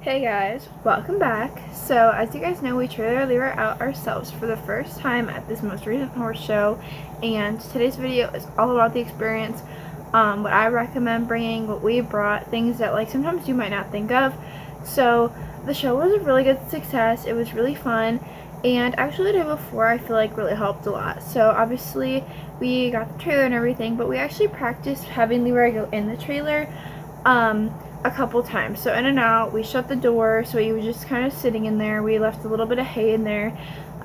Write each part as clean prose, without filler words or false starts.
Hey guys, welcome back. So as you guys know, we trailer Leroy out ourselves for the first time at this most recent horse show, and today's video is all about the experience, what I recommend bringing, what we brought, things that like sometimes you might not think of. So the show was a really good success. It was really fun, and actually the day before I feel like really helped a lot. So obviously we got the trailer and everything, but we actually practiced having Leroy go in the trailer a couple times. So in and out, we shut the door so he was just kind of sitting in there. We left a little bit of hay in there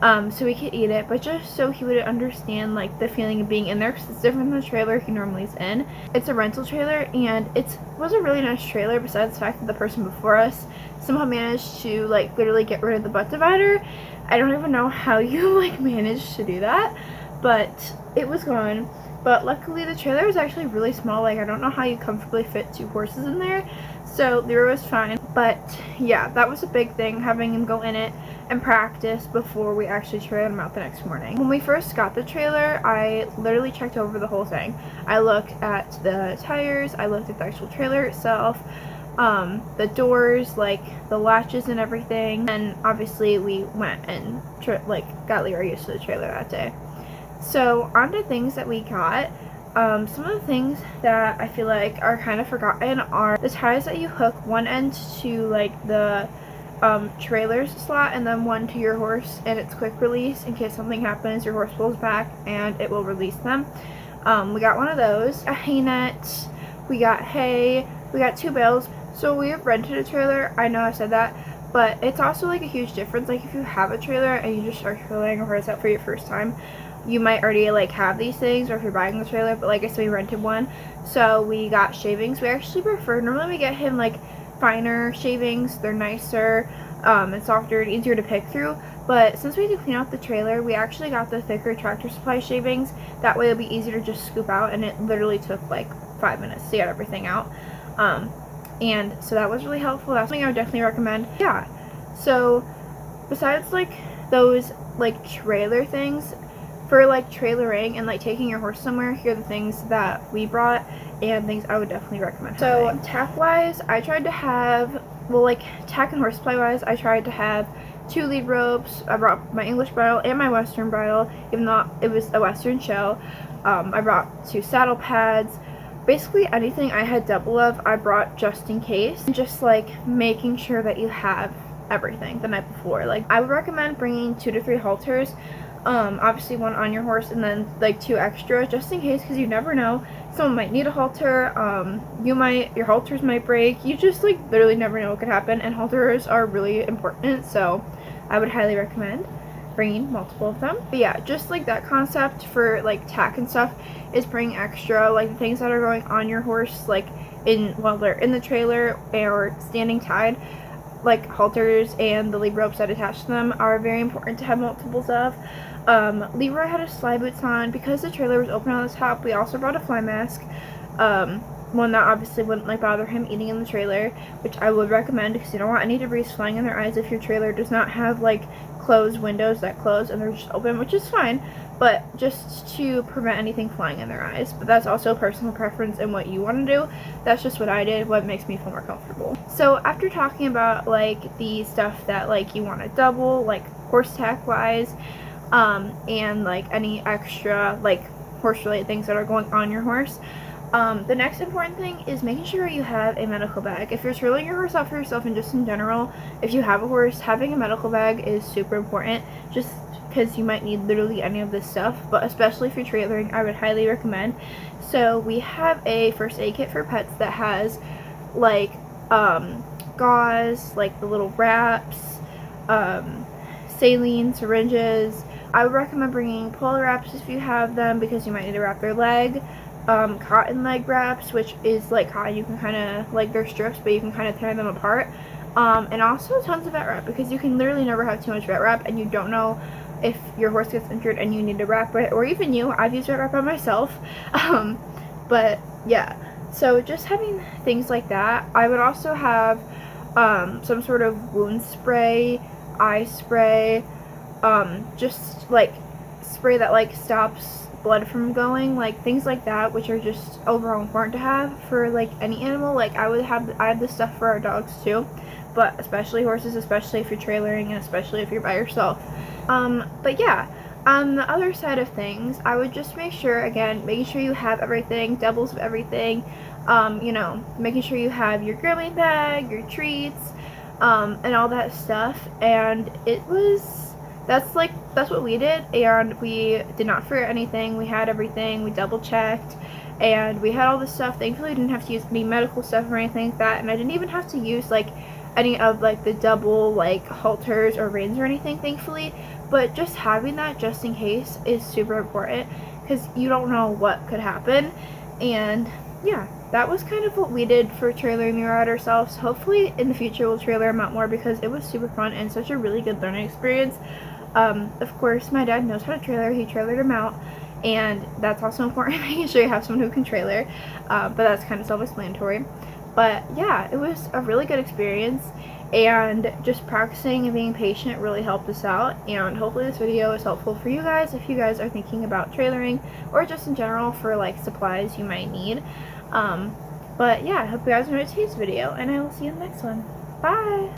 so we could eat it, but just so he would understand like the feeling of being in there, because it's different than the trailer he normally is in. It's a rental trailer, and it was a really nice trailer, besides the fact that the person before us somehow managed to like literally get rid of the butt divider. I don't even know how you like managed to do that, but it was gone. But luckily the trailer was actually really small. Like, I don't know how you comfortably fit 2 horses in there, so Leroy was fine. But yeah, that was a big thing, having him go in it and practice before we actually trailered him out the next morning. When we first got the trailer, I literally checked over the whole thing. I looked at the tires, I looked at the actual trailer itself, the doors, like the latches and everything, and obviously we went and got Leroy used to the trailer that day. So on to things that we got. Some of the things that I feel like are kind of forgotten are the ties that you hook one end to like the trailer's slot and then one to your horse, and it's quick release in case something happens. Your horse pulls back and it will release them. We got one of those, a hay net, we got hay, we got 2 bales. So we have rented a trailer. I know I said that, but it's also like a huge difference. Like if you have a trailer and you just start trailering a horse out for your first time, you might already like have these things, or if you're buying the trailer, but like I said, we rented one. So we got shavings. We actually prefer, normally we get him like finer shavings. They're nicer and softer and easier to pick through, but since we had to clean out the trailer, we actually got the thicker Tractor Supply shavings. That way it'll be easier to just scoop out, and it literally took like 5 minutes to get everything out. And so that was really helpful. That's something I would definitely recommend. Yeah, so besides like those like trailer things, for like trailering and like taking your horse somewhere, here are the things that we brought and things I would definitely recommend having. So tack wise, I tried to have, well, like tack and horse supply wise, I tried to have 2 lead ropes. I brought my English bridle and my Western bridle, even though it was a Western show. I brought 2 saddle pads. Basically anything I had double of, I brought just in case. And just like making sure that you have everything the night before. Like I would recommend bringing 2 to 3 halters. Obviously 1 on your horse and then like 2 extra just in case, because you never know, someone might need a halter, your halters might break, you just like literally never know what could happen, and halters are really important, so I would highly recommend bringing multiple of them. But yeah, just like that concept for like tack and stuff is bring extra, like the things that are going on your horse, like while they're in the trailer or standing tied, like halters and the lead ropes that attach to them are very important to have multiples of. Leroy had his slide boots on. Because the trailer was open on the top, we also brought a fly mask, one that obviously wouldn't like bother him eating in the trailer, which I would recommend because you don't want any debris flying in their eyes if your trailer does not have like closed windows that close and they're just open, which is fine, but just to prevent anything flying in their eyes. But that's also personal preference and what you want to do. That's just what I did, what makes me feel more comfortable. So after talking about like the stuff that like you want to double, like horse tack wise, and like any extra like horse related things that are going on your horse, the next important thing is making sure you have a medical bag. If you're trailering your horse out for yourself and just in general, if you have a horse, having a medical bag is super important, just because you might need literally any of this stuff, but especially if you're trailering, I would highly recommend. So we have a first aid kit for pets that has like gauze, like the little wraps, saline, syringes. I would recommend bringing pull wraps if you have them, because you might need to wrap their leg. Cotton leg wraps, which is like cotton, you can kind of like, they're strips but you can kind of tear them apart, and also tons of vet wrap, because you can literally never have too much vet wrap and you don't know if your horse gets injured and you need to wrap it, or even you. I've used vet wrap on myself. But yeah, so just having things like that. I would also have some sort of wound spray, eye spray, just like spray that like stops blood from going, like things like that, which are just overall important to have for like any animal. Like I have this stuff for our dogs too, but especially horses, especially if you're trailering, and especially if you're by yourself. But yeah, on the other side of things, I would just make sure, again, making sure you have everything, doubles of everything, you know, making sure you have your grooming bag, your treats, and all that stuff. And that's what we did, and we did not forget anything. We had everything, we double checked, and we had all this stuff. Thankfully, I didn't have to use any medical stuff or anything like that, and I didn't even have to use like any of like the double like halters or reins or anything, thankfully. But just having that just in case is super important, because you don't know what could happen. And yeah, that was kind of what we did for trailering the ride ourselves. Hopefully in the future we'll trailer them out more, because it was super fun and such a really good learning experience. Of course, my dad knows how to trailer. He trailered him out, and that's also important, making sure you have someone who can trailer, but that's kind of self-explanatory. But yeah, it was a really good experience, and just practicing and being patient really helped us out. And hopefully this video is helpful for you guys if you guys are thinking about trailering, or just in general for like supplies you might need. But yeah, I hope you guys enjoyed today's video, and I will see you in the next one. Bye!